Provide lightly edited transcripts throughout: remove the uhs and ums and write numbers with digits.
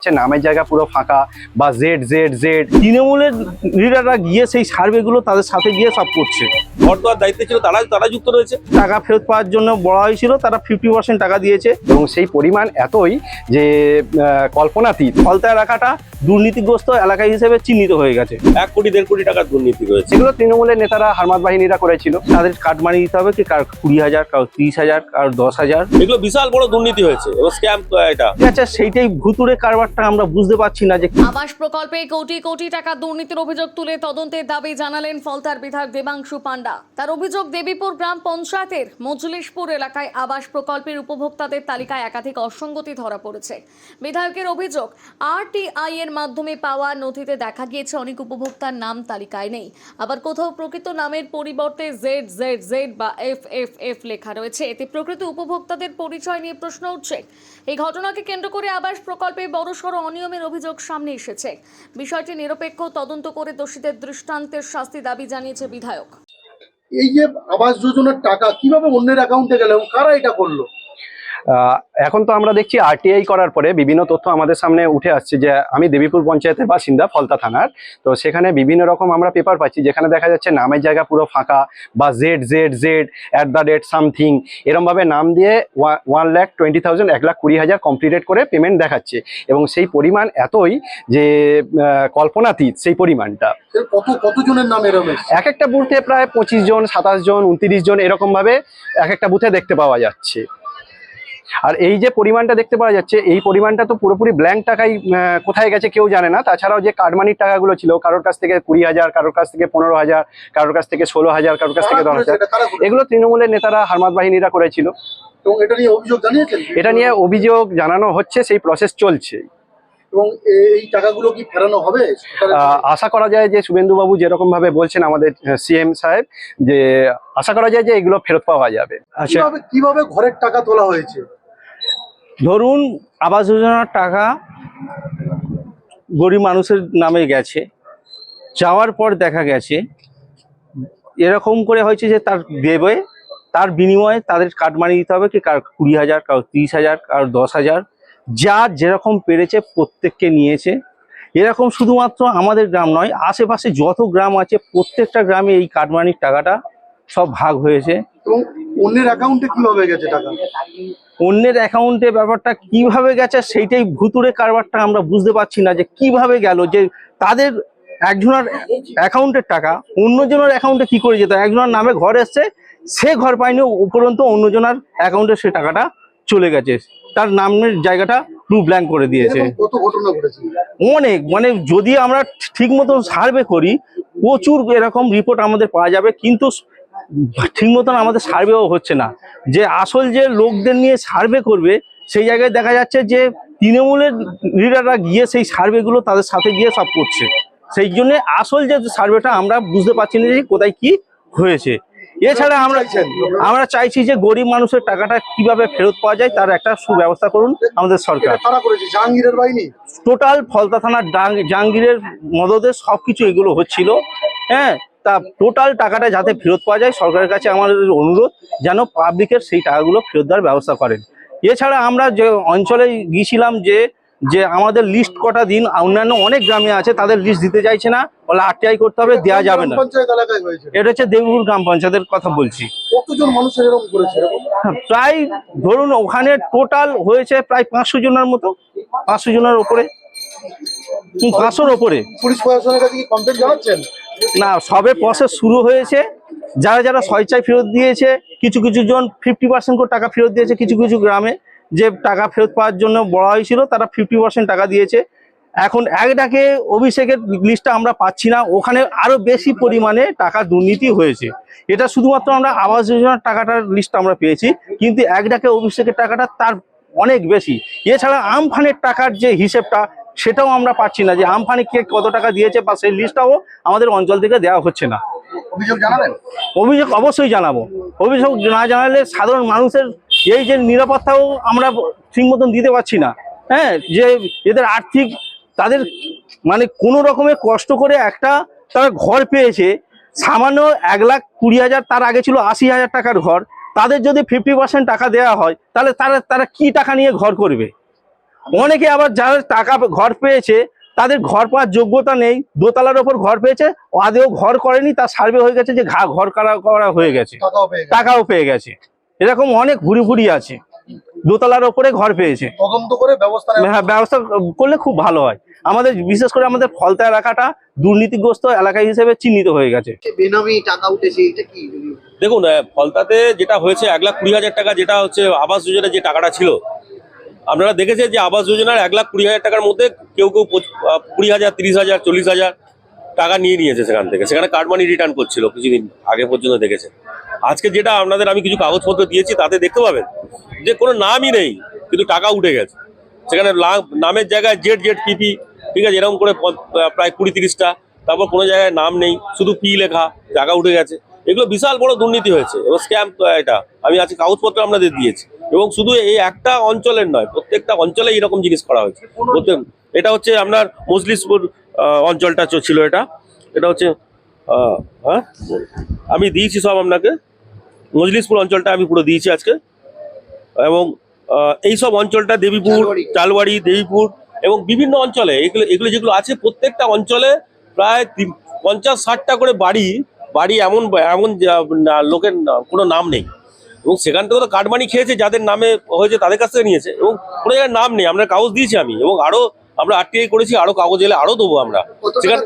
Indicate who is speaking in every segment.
Speaker 1: নামের জায়গা পুরো ফাঁকা বা জেড জেড জেড
Speaker 2: তৃণমূলের লিডাররা গিয়ে সেই সার্ভেগুলো তাদের সাথে গিয়ে সব করছে।
Speaker 3: ঘর দেওয়ার দায়িত্ব ছিল তারা যুক্ত রয়েছে।
Speaker 2: টাকা ফেরত পাওয়ার জন্য বলা হয়েছিল, তারা 50% টাকা দিয়েছে।
Speaker 1: এবং সেই পরিমাণ এতই যে কল্পনাতীত।
Speaker 2: ফলতা এলাকাটা দুর্নীতিগ্রস্ত এলাকা হিসেবে চিহ্নিত হয়ে গেছে।
Speaker 3: 1 কোটি 1.5 কোটি টাকার দুর্নীতি রয়েছে।
Speaker 1: এগুলো তৃণমূলের নেতারা হারমাত বাহিনীরা করেছিল।
Speaker 2: তাদের কাট মারিয়ে দিতে হবে, কি কার 20,000, কার 30,000, কার 10,000।
Speaker 3: এগুলো বিশাল বড় দুর্নীতি হয়েছে এবং স্ক্যাম এটা।
Speaker 2: আচ্ছা, সেইটাই ভুতুড়ে কারবারটা আমরা বুঝতে পারছি না যে
Speaker 4: আবাস প্রকল্পে কোটি কোটি টাকা দুর্নীতির অভিযোগ তুলে তদন্তের দাবি জানালেন ফলতার বিধায়ক দেবাংশু পান্ডা। তার অভিযোগ, দেবীপুর গ্রাম পঞ্চায়েতের মজলিশপুর এলাকায় আবাস প্রকল্পের উপভোক্তাদের তালিকায় একাধিক অসঙ্গতি ধরা পড়েছে। বিধায়কের অভিযোগ, RTI এর মাধ্যমে পাওয়া নথিতে দেখা গিয়েছে অনেক উপভোক্তার নাম তালিকায় নেই, আবার কোথাও প্রকৃত নামের পরিবর্তে ZZZ বা FFF লেখা রয়েছে। এতে প্রকৃত উপভোক্তাদের পরিচয় নিয়ে প্রশ্ন উঠছে। এই ঘটনাকে কেন্দ্র করে আবাস প্রকল্পে বড়সড় অনিয়মের অভিযোগ সামনে এসেছে। বিষয়টি নিরপেক্ষ তদন্ত করে দোষীদের দৃষ্টান্তের শাস্তি দাবি জানিয়েছে বিধায়ক।
Speaker 5: এই যে আবাস যোজনার টাকা কিভাবে অন্যের অ্যাকাউন্টে গেল, কারা এটা করলো?
Speaker 1: এখন তো আমরা দেখছি RTI করার পরে বিভিন্ন তথ্য আমাদের সামনে উঠে আসছে। যে আমি দেবীপুর পঞ্চায়েতের বাসিন্দা, ফলতা থানার। তো সেখানে বিভিন্ন রকম আমরা পেপার পাচ্ছি যেখানে দেখা যাচ্ছে নামের জায়গা পুরো ফাঁকা বা ZZZ @সামথিং এরমভাবে নাম দিয়ে 1,20,000 1,20,000 কমপ্লিটেড করে পেমেন্ট দেখাচ্ছে। এবং সেই পরিমাণ এতই যে কল্পনাতীত সেই পরিমাণটা।
Speaker 5: কতজনের নাম এরকম?
Speaker 1: এক একটা বুথে প্রায় 25 জন, 27 জন, 29 জন এরকমভাবে এক একটা বুথে দেখতে পাওয়া যাচ্ছে। আর এই যে পরিমাণটা দেখতে পাওয়া যাচ্ছে, এই পরিমাণটা তো পুরোপুরি ব্ল্যাঙ্ক টাকাই কোথায় গেছে কেউ জানে না। তাছাড়াও যে কাটমানির টাকাগুলো ছিল, কারোর কাছ থেকে 20,000, কারোর কাছ থেকে 15,000, কারোর কাছ থেকে 16,000, কারোর কাছ থেকে 10,000, এগুলো তৃণমূলের নেতারা হারমাত বাহিনীরা করেছিল।
Speaker 5: এবং এটা নিয়ে অভিযোগ জানিয়েছেন?
Speaker 1: এটা নিয়ে অভিযোগ জানানো হচ্ছে, সেই প্রসেস চলছে।
Speaker 5: এবং এই টাকাগুলো কি ফেরানো হবে?
Speaker 1: আশা করা যায় যে শুভেন্দুবাবু যেরকম ভাবে বলছেন আমাদের CM সাহেব, যে আশা করা যায় যে এগুলো ফেরত পাওয়া যাবে।
Speaker 2: আচ্ছা,
Speaker 5: কিভাবে ঘরের টাকা তোলা হয়েছে?
Speaker 2: ধরুন আবাস যোজনার টাকা গরিব মানুষের নামে গেছে, যাওয়ার পর দেখা গেছে এরকম করে হয়েছে যে তার দেবে, তার বিনিময়ে তাদের কাট মারিয়ে দিতে হবে, কি কার 20,000, কার 30,000, কার 10,000, যা যেরকম পেরেছে প্রত্যেককে নিয়েছে। এরকম শুধুমাত্র আমাদের গ্রাম নয়, আশেপাশে যত গ্রাম আছে প্রত্যেকটা গ্রামে এই কাটমানির টাকাটা সব ভাগ হয়েছে।
Speaker 5: এবং অন্যের অ্যাকাউন্টে কিভাবে গেছে টাকা?
Speaker 2: অন্যের অ্যাকাউন্টে ব্যাপারটা কিভাবে গেছে সেইটাই ভুতুড়ে কারবারটা আমরা বুঝতে পারছি না যে কিভাবে গেল। যে তাদের একজনের অ্যাকাউন্টের টাকা অন্যজনের অ্যাকাউন্টে কি করে যেত? একজনের নামে ঘর এসছে, সে ঘর পায়নি, উপরন্ত অন্যজনের অ্যাকাউন্টে সে টাকাটা চলে গেছে, তার নামের জায়গাটা পুরো ব্ল্যাঙ্ক করে দিয়েছে।
Speaker 5: কত ঘটনা ঘটেছে?
Speaker 2: অনেক, মানে যদি আমরা ঠিক মতো সার্ভে করি প্রচুর এরকম রিপোর্ট আমাদের পাওয়া যাবে, কিন্তু ঠিক মতন আমাদের সার্ভেও হচ্ছে না। যে আসল যে লোকদের নিয়ে সার্ভে করবে সেই জায়গায় দেখা যাচ্ছে যে তৃণমূলের লিডাররা গিয়ে সেই সার্ভেগুলো তাদের সাথে গিয়ে সব করছে। সেই জন্য আসল যে সার্ভেটা আমরা বুঝতে পারছি না যে কোথায় কি হয়েছে। এছাড়া আমরা চাইছি যে গরিব মানুষের টাকাটা কিভাবে ফেরত পাওয়া যায় তার একটা সুব্যবস্থা করুন আমাদের সরকার।
Speaker 5: জাহাঙ্গীরের বাহিনী
Speaker 2: টোটাল ফলতা থানার জাহাঙ্গীরের মদদে সবকিছু এগুলো হচ্ছিল। হ্যাঁ, তা টোটাল টাকাটা যাতে ফেরত পাওয়া যায়, সরকারের কাছে আমাদের অনুরোধ যেন পাবলিকের সেই টাকাগুলো ফেরত দেওয়ার ব্যবস্থা করেন। এছাড়া আমরা যে অঞ্চলে গিয়েছিলাম যে আমাদের লিস্ট কটা দিন, অন্যান্য অনেক গ্রামে আছে তাদের লিস্ট দিতে চাইছে না, বলে RTI করতে হবে, দেওয়া যাবে না। এটা হচ্ছে দেবীপুর গ্রাম পঞ্চায়েতের কথা বলছি।
Speaker 5: কতজন মানুষের এরকম করেছে?
Speaker 2: প্রায় ধরুন ওখানে টোটাল হয়েছে প্রায় 500 জনের মতো, 500 জনের ওপরে, 500-র ওপরে।
Speaker 5: পুলিশ প্রশাসনের কাছে কি কমপ্লেন জানাচ্ছেন?
Speaker 2: না, সবে প্রসেস শুরু হয়েছে। যারা যারা স্বেচ্ছায় ফেরত দিয়েছে, কিছু কিছু জন 50% করে টাকা ফেরত দিয়েছে। কিছু কিছু গ্রামে যে টাকা ফেরত পাওয়ার জন্য বলা হয়েছিল তারা 50% টাকা দিয়েছে। এখন এক ডাকে অভিষেকের লিস্টটা আমরা পাচ্ছি না, ওখানে আরো বেশি পরিমাণে টাকা দুর্নীতি হয়েছে। এটা শুধুমাত্র আমরা আবাস যোজনার টাকাটার লিস্ট আমরা পেয়েছি, কিন্তু এক ডাকে অভিষেকের টাকাটা তার অনেক বেশি। এছাড়া আমফানের টাকার যে হিসেবটা সেটাও আমরা পাচ্ছি না, যে আমফানে কে কত টাকা দিয়েছে বা সেই লিস্টটাও আমাদের অঞ্চল থেকে দেওয়া হচ্ছে না।
Speaker 5: অভিযোগ জানাবেন?
Speaker 2: অভিযোগ অবশ্যই জানাবো। অভিযোগ না জানালে সাধারণ মানুষের এই যে নিরাপত্তাও আমরা ঠিক মতন দিতে পারছি না। হ্যাঁ, যে এদের আর্থিক তাদের মানে কোনো রকমের কষ্ট করে একটা তারা ঘর পেয়েছে, সামান্য 1,20,000, তার আগে ছিল 80,000 টাকার ঘর, তাদের যদি 50% টাকা দেওয়া হয় তাহলে তারা কি টাকা নিয়ে ঘর করবে? অনেকে আবার যারা টাকা ঘর পেয়েছে তাদের ঘর পাওয়ার যোগ্যতা নেই, দোতলার ওপর ঘর পেয়েছে, আদেও ঘর করেনি, তার সার্ভে হয়ে গেছে যে ঘর করা হয়ে গেছে,
Speaker 5: টাকাও পেয়ে গেছে।
Speaker 2: টাকাও পেয়ে গেছে। এরকম অনেক ভুরি ভুরি আছে, দোতলার ওপরে ঘর পেয়েছে।
Speaker 5: তদন্ত করে ব্যবস্থা নেওয়া
Speaker 2: হ্যাঁ, ব্যবস্থা করলে খুব ভালো হয়। আমাদের বিশেষ করে আমাদের ফলতা এলাকাটা দুর্নীতিগ্রস্ত এলাকা হিসেবে চিহ্নিত হয়ে গেছে।
Speaker 6: বেনামি টাকা উঠেছে, এটা কি?
Speaker 3: দেখুন ফলতাতে যেটা হয়েছে 1,20,000 টাকা, যেটা হচ্ছে আবাস যোজনার যে টাকাটা ছিল, আপনারা দেখেছেন যে আবাস যোজনার 1,20,000 টাকার মধ্যে কেউ 20,000, 30,000, 40,000 টাকা নিয়ে নিয়েছে সেখান থেকে। সেখানে কার্ড মানি রিটার্ন করছিল কিছুদিন আগে পর্যন্ত দেখেছেন। আজকে যেটা আপনাদের আমি কিছু কাগজপত্র দিয়েছি তাতে দেখতে পাবেন যে কোনো নামই নেই, কিন্তু টাকা উঠে গেছে। সেখানে নামের জায়গায় ZZPP, ঠিক আছে, এরকম করে প্রায় 20-30টা, তারপর কোনো জায়গায় নাম নেই, শুধু পি লেখা, টাকা উঠে গেছে। এগুলো বিশাল বড় দুর্নীতি হয়েছে এবং স্ক্যাম। এটা আমি আজকে কাগজপত্র আপনাদের দিয়েছি, এবং শুধু এই একটা অঞ্চলের নয়, প্রত্যেকটা অঞ্চলে এরকম জিনিস করা হয়েছে। এটা হচ্ছে আপনার মজলিশপুর অঞ্চলটা ছিল, এটা হচ্ছে হ্যাঁ, আমি দিয়েছি সব আপনাকে। মজলিশপুর অঞ্চলটা আমি পুরো দিয়েছি আজকে, এবং এই সব অঞ্চলটা দেবীপুর, চালবাড়ি, দেবীপুর এবং বিভিন্ন অঞ্চলে এগুলো যেগুলো আছে, প্রত্যেকটা অঞ্চলে প্রায় 50-60টা করে বাড়ি এমন লোকের কোনো নাম নেই, এবং সেখান থেকে তো কাটমানি খেয়েছে, যাদের নামে হয়েছে তাদের কাছ থেকে নিয়েছে, এবং কোনো জায়গায় নাম নেই। আমরা কাগজ দিয়েছি আমি, এবং আরো আমরা RTI করেছি, আরো কাগজ এলে আরো দেবো আমরা। সেখানে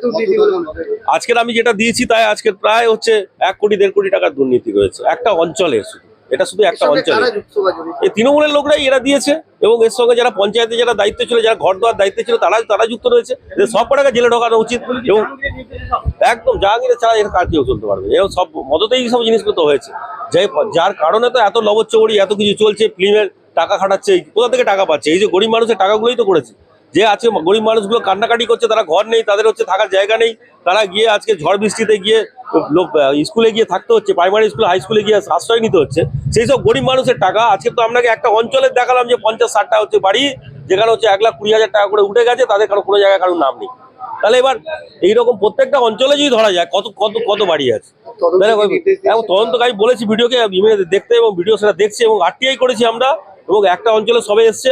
Speaker 3: আজকের আমি যেটা দিয়েছি তাই আজকে প্রায় হচ্ছে 1 কোটি 1.5 কোটি টাকার দুর্নীতি রয়েছে একটা অঞ্চলে। এটা শুধু একটা অঞ্চলে। এই তৃণমূলের লোকরাই এরা দিয়েছে, এবং এর সঙ্গে যারা পঞ্চায়েতে যারা দায়িত্ব ছিল, যারা ঘর দেওয়ার দায়িত্ব ছিল, তারা যুক্ত রয়েছে। সব কটাকে জেলে ঢোকানো উচিত, এবং একদম জাহাঙ্গীরের ছাড়া এর কার কেউ চলতে পারবে। এবং সব মদতেই সব জিনিসগুলো তো হয়েছে, যার কারণে তো এত লবচ্চগড়ি, এত কিছু চলছে। ফিল্মের টাকা খাটাচ্ছে, কোথা থেকে টাকা পাচ্ছে? এই যে গরিব মানুষের টাকাগুলোই তো করেছে। যে আছে গরিব মানুষগুলো কান্নাকাটি করছে, তারা ঘর নেই, তাদের হচ্ছে থাকার জায়গা নেই, তারা গিয়ে আজকে ঝড় বৃষ্টিতে গিয়ে স্কুলে গিয়ে থাকতে হচ্ছে, প্রাইমারি স্কুল, হাই স্কুলে গিয়ে আশ্রয় নিতে হচ্ছে। সেই সব গরিব মানুষের টাকা আজকে তো আপনাকে একটা অঞ্চলে দেখালাম যে 50-60টা হচ্ছে বাড়ি, যেখানে হচ্ছে 1,20,000 টাকা করে উঠে গেছে, তাদের কোনো জায়গায় কারোর নাম নেই। তাহলে এবার এইরকম প্রত্যেকটা অঞ্চলে যদি ধরা যায়, কত কত কত বাড়ি আছে। এবং তদন্তকারী বলেছি ভিডিওকে দেখতে, এবং ভিডিও সেটা দেখছে, এবং RTI করেছি আমরা, এবং একটা অঞ্চলে সবে এসছে,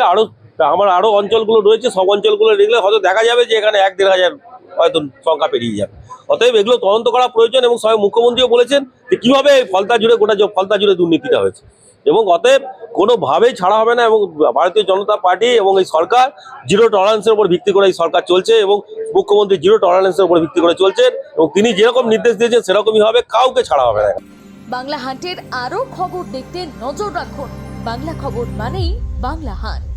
Speaker 3: আরো অঞ্চলগুলো রয়েছে। সব অঞ্চলগুলো দেখলে হয়তো দেখা যাবে যে এখানে 1-1.5 হাজার হয়তো সংখ্যা পেরিয়ে যাবে। অতএব এগুলো তদন্ত করা প্রয়োজন, এবং স্বয়ং মুখ্যমন্ত্রীও বলেছেন যে কিভাবে ফলতা জুড়ে দুর্নীতিটা হয়েছে, এবং অতএব কোনোভাবেই ছাড়া হবে না। এবং ভারতীয় জনতা পার্টি এবং এই সরকার জিরো টলারেন্সের উপর ভিত্তি করে এই সরকার চলছে, এবং মুখ্যমন্ত্রী জিরো টলারেন্সের উপর ভিত্তি করে চলছেন, এবং তিনি যেরকম নির্দেশ দিয়েছেন সেরকমই হবে, কাউকে ছাড়া হবে না।
Speaker 4: বাংলা হান্টের আরও খবর দেখতে নজর রাখুন। বাংলা খবর মানেই বাংলা হান্ট।